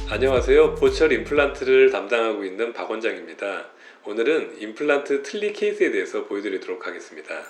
안녕하세요. 보철 임플란트를 담당하고 있는 박 원장입니다. 오늘은 임플란트 틀니 케이스에 대해서 보여드리도록 하겠습니다.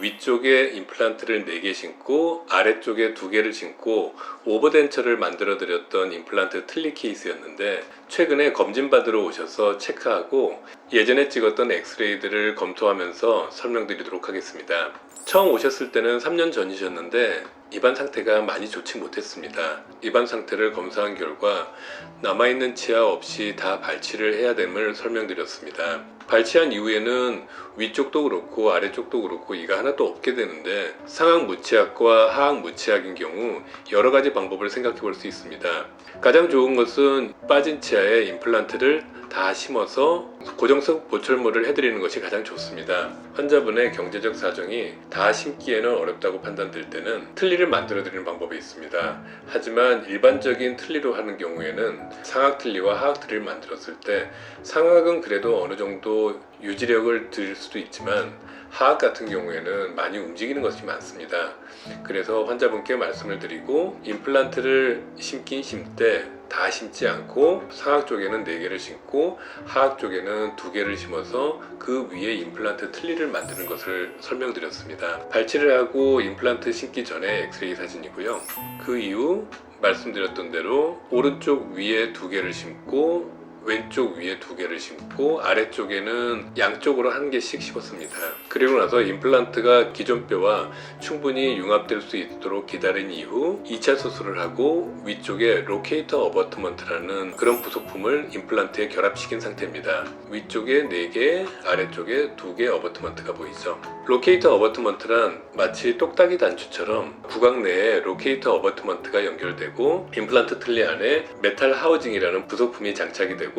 위쪽에 임플란트를 4개 심고 아래쪽에 2개를 심고 오버덴처를 만들어 드렸던 임플란트 틀니 케이스였는데, 최근에 검진받으러 오셔서 체크하고 예전에 찍었던 엑스레이들을 검토하면서 설명드리도록 하겠습니다. 처음 오셨을 때는 3년 전이셨는데 입안 상태가 많이 좋지 못했습니다. 입안 상태를 검사한 결과 남아있는 치아 없이 다 발치를 해야 됨을 설명드렸습니다. 발치한 이후에는 위쪽도 그렇고 아래쪽도 그렇고 이가 하나도 없게 되는데, 상악 무치약과 하악 무치약인 경우 여러 가지 방법을 생각해 볼 수 있습니다. 가장 좋은 것은 빠진 치아에 임플란트를 다 심어서 고정성 보철물을 해드리는 것이 가장 좋습니다. 환자분의 경제적 사정이 다 심기에는 어렵다고 판단될 때는 틀니를 만들어 드리는 방법이 있습니다. 하지만 일반적인 틀니로 하는 경우에는 상악 틀니와 하악 틀니를 만들었을 때 상악은 그래도 어느 정도 유지력을 드릴 수도 있지만 하악 같은 경우에는 많이 움직이는 것이 많습니다. 그래서 환자분께 말씀을 드리고, 임플란트를 심긴 심때 다 심지 않고 상악 쪽에는 4개를 심고 하악 쪽에는 2개를 심어서 그 위에 임플란트 틀니를 만드는 것을 설명드렸습니다. 발치를 하고 임플란트 심기 전에 엑스레이 사진이고요. 그 이후 말씀드렸던 대로 오른쪽 위에 2개를 심고 왼쪽 위에 2개를 심고 아래쪽에는 양쪽으로 1개씩 심었습니다. 그리고 나서 임플란트가 기존 뼈와 충분히 융합될 수 있도록 기다린 이후 2차 수술을 하고 위쪽에 로케이터 어버트먼트라는 그런 부속품을 임플란트에 결합시킨 상태입니다. 위쪽에 4개, 아래쪽에 2개 어버트먼트가 보이죠. 로케이터 어버트먼트란 마치 똑딱이 단추처럼 구강 내에 로케이터 어버트먼트가 연결되고 임플란트 틀니 안에 메탈 하우징이라는 부속품이 장착이 되고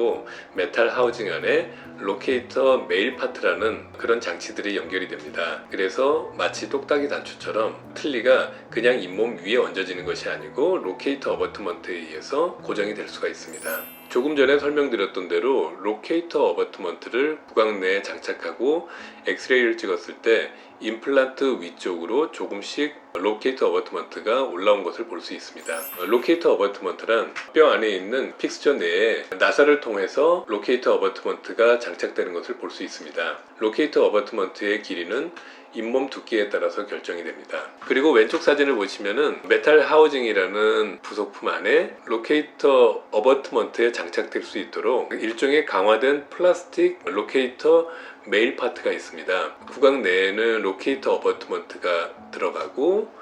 메탈 하우징 안에 로케이터 메일 파트라는 그런 장치들이 연결이 됩니다. 그래서 마치 똑딱이 단추처럼 틀니가 그냥 잇몸 위에 얹어지는 것이 아니고 로케이터 어버트먼트에 의해서 고정이 될 수가 있습니다. 조금 전에 설명드렸던 대로 로케이터 어버트먼트를 구강 내에 장착하고 엑스레이를 찍었을 때 임플란트 위쪽으로 조금씩 로케이터 어버트먼트가 올라온 것을 볼 수 있습니다. 로케이터 어버트먼트란 뼈 안에 있는 픽스처 내에 나사를 통해서 로케이터 어버트먼트가 장착되는 것을 볼 수 있습니다. 로케이터 어버트먼트의 길이는 잇몸 두께에 따라서 결정이 됩니다. 그리고 왼쪽 사진을 보시면은 메탈 하우징이라는 부속품 안에 로케이터 어버트먼트에 장착될 수 있도록 일종의 강화된 플라스틱 로케이터 메일 파트가 있습니다. 구강 내에는 로케이터 어버트먼트가 들어가고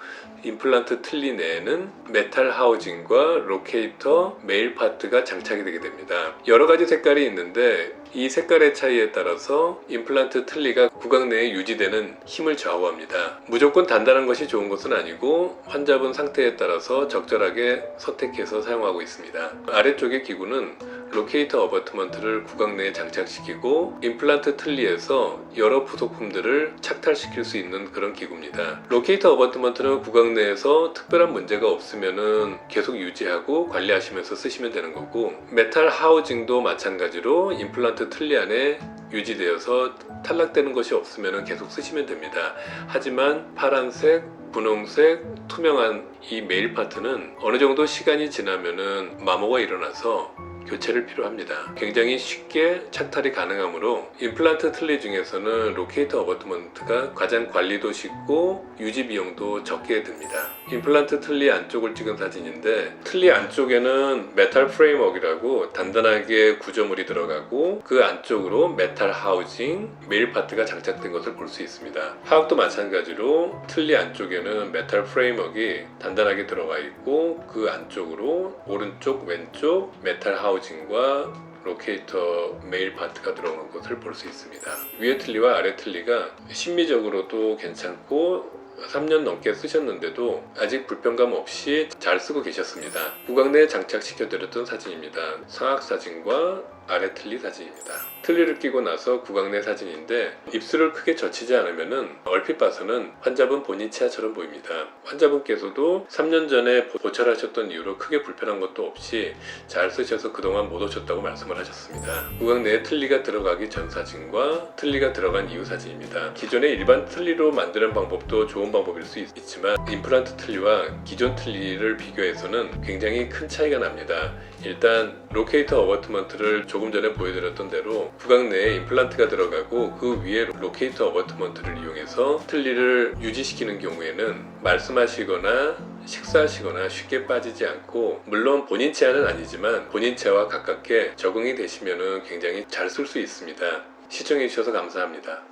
임플란트 틀니 내에는 메탈 하우징과 로케이터 메일 파트가 장착이 되게 됩니다. 여러 가지 색깔이 있는데 이 색깔의 차이에 따라서 임플란트 틀니가 구강 내에 유지되는 힘을 좌우합니다. 무조건 단단한 것이 좋은 것은 아니고 환자분 상태에 따라서 적절하게 선택해서 사용하고 있습니다. 아래쪽의 기구는 로케이터 어버트먼트를 구강 내에 장착시키고 임플란트 틀니에서 여러 부속품들을 착탈시킬 수 있는 그런 기구입니다. 로케이터 어버트먼트는 구강 내에서 특별한 문제가 없으면은 계속 유지하고 관리하시면서 쓰시면 되는 거고, 메탈 하우징도 마찬가지로 임플란트 틀니 안에 유지되어서 탈락되는 것이 없으면 계속 쓰시면 됩니다. 하지만 파란색, 분홍색, 투명한 이 메일 파트는 어느 정도 시간이 지나면은 마모가 일어나서 교체를 필요합니다. 굉장히 쉽게 착탈이 가능하므로 임플란트 틀니 중에서는 로케이터 어버트먼트가 가장 관리도 쉽고 유지 비용도 적게 듭니다. 임플란트 틀니 안쪽을 찍은 사진인데, 틀니 안쪽에는 메탈 프레임워크라고 단단하게 구조물이 들어가고 그 안쪽으로 메탈 하우징, 메일 파트가 장착된 것을 볼 수 있습니다. 하악도 마찬가지로 틀니 안쪽에는 메탈 프레임워크가 단단하게 들어가 있고 그 안쪽으로 오른쪽, 왼쪽 메탈 하우징과 로케이터 메일 파트가 들어오는 것을 볼 수 있습니다. 위에 틀니와 아래 틀니가 심미적으로도 괜찮고 3년 넘게 쓰셨는데도 아직 불편감 없이 잘 쓰고 계셨습니다. 구강 내에 장착시켜드렸던 사진입니다. 상악 사진과 아래 틀니 사진입니다. 틀니를 끼고 나서 구강 내 사진인데 입술을 크게 젖히지 않으면 얼핏 봐서는 환자분 본인 치아처럼 보입니다. 환자분께서도 3년 전에 보철하셨던 이후로 크게 불편한 것도 없이 잘 쓰셔서 그동안 못 오셨다고 말씀을 하셨습니다. 구강 내에 틀니가 들어가기 전 사진과 틀니가 들어간 이후 사진입니다. 기존의 일반 틀니로 만드는 방법도 좋은 방법일 수 있지만 임플란트 틀니와 기존 틀니를 비교해서는 굉장히 큰 차이가 납니다. 일단 로케이터 어버트먼트를 조금 전에 보여드렸던 대로 구강 내에 임플란트가 들어가고 그 위에 로케이터 어버트먼트를 이용해서 틀니를 유지시키는 경우에는 말씀하시거나 식사하시거나 쉽게 빠지지 않고, 물론 본인 치아는 아니지만 본인 치아와 가깝게 적응이 되시면 굉장히 잘 쓸 수 있습니다. 시청해주셔서 감사합니다.